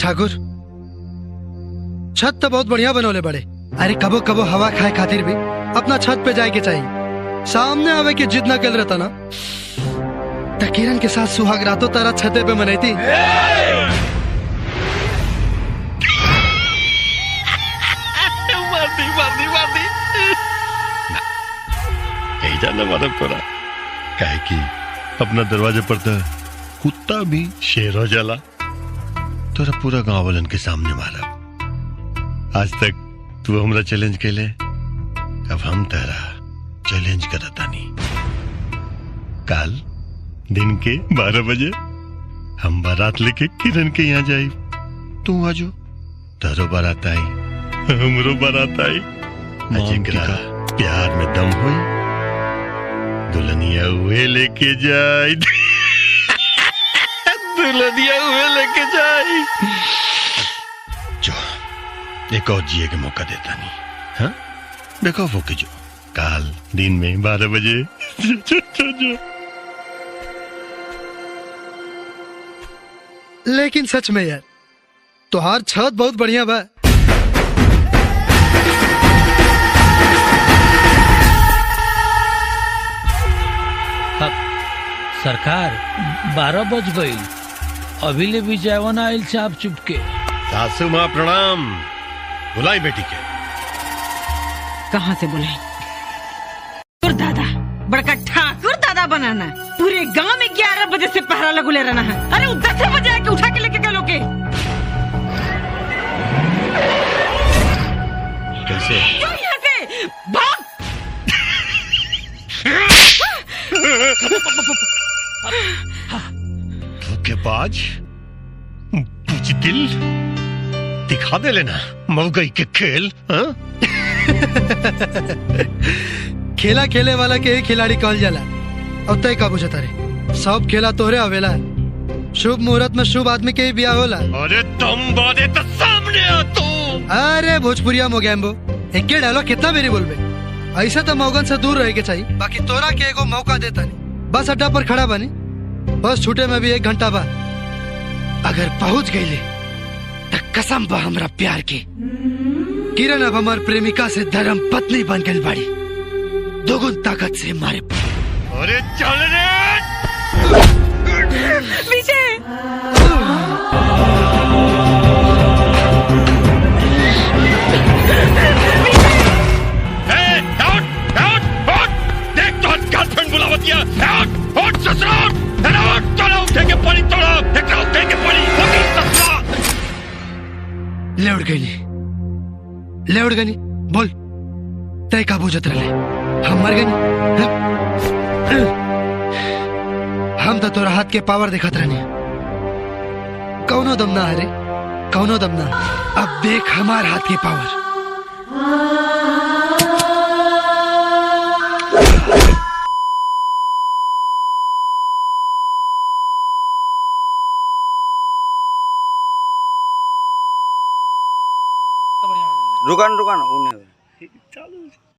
ठाकुर, छत तो बहुत बढ़िया बनोले बड़े। अरे कबो कबो हवा खाए खातिर भी अपना छत पे जाए के चाहिए। सामने आवे के जिद ना कर रहता ना तो किरण के साथ सुहाग रातों तारा छते पे मनाई थी। जाना मालूम तोरा काहे कि अपना दरवाजे पर तो कुत्ता भी शेर हो जाला। तोरा पूरा गांव वालन के सामने मारा। आज तक तू हमरा चैलेंज कैले, अब हम तेरा चैलेंज करता नहीं। कल दिन के 12 बजे हम बारात लेके किरण के यहाँ जाई। तू आजो, तारो बारात आई, हमरो बारात आई। जेकरा प्यार में दम हुई दुल्हनिया हुए लेके जाए। दुल्हनिया हुए लेके जाए। जो एक और जिए के मौका देता नहीं। हाँ देखो वो की जो काल दिन में 12 बजे। जो। लेकिन सच में यार तुहार छत बहुत बढ़िया बा। सरकार 12 बज गई, अभी ले भी जावन आयल चाप चुपके। सासू माँ प्रणाम। बुलाई बेटी के। कहाँ से बुलाई? दादा बड़का ठाकुर दादा बनाना पूरे गांव में 11 बजे से पहरा लगुले रहना है। अरे वो 10 बजे आके उठा के लेके गए लोग के। कैसे? यहाँ से भाग। धोखेबाज, बुज़दिल, दिखा दे लेना मौगई के खेल। हाँ? खेला खेले वाला के ही खिलाड़ी कहल जाला। अब तय का बुझता रे सब खेला तोहरे आवेला। शुभ मुहूर्त में शुभ आदमी के ही ब्याह होला। अरे तुम बादे तो सामने आ तू। अरे भोजपुरिया मोगैम्बो एक के डायलॉग कितना बेरी बोलबे। ऐसा तो मौगन से दूर रहे के चाहिए। बाकी तोरा के एगो मौका देता नहीं। बस अड्डा पर खड़ा बनी, बस छूटे में भी 1 घंटा बा। अगर पहुंच गई तो कसम बा हमरा प्यार की। किरण अब हमार प्रेमिका से धर्म पत्नी बन गई बाड़ी। दोगुन ताकत से मारे। अरे चल रे विजय। बुलावतिया उठ ससुरा उठ तोड़ा उठेंगे पड़ी तोड़ा एकरा उठेंगे पड़ी होगी ससुरा। ले उड़ गनी बोल तय का बुझत रहे। हम मर गनी। हम तो तोरा हाथ के पावर दिखत रहनी। कौनो दम ना हरे, कौनो दम ना। अब देख हमार हाथ के पावर। रुकान रुकान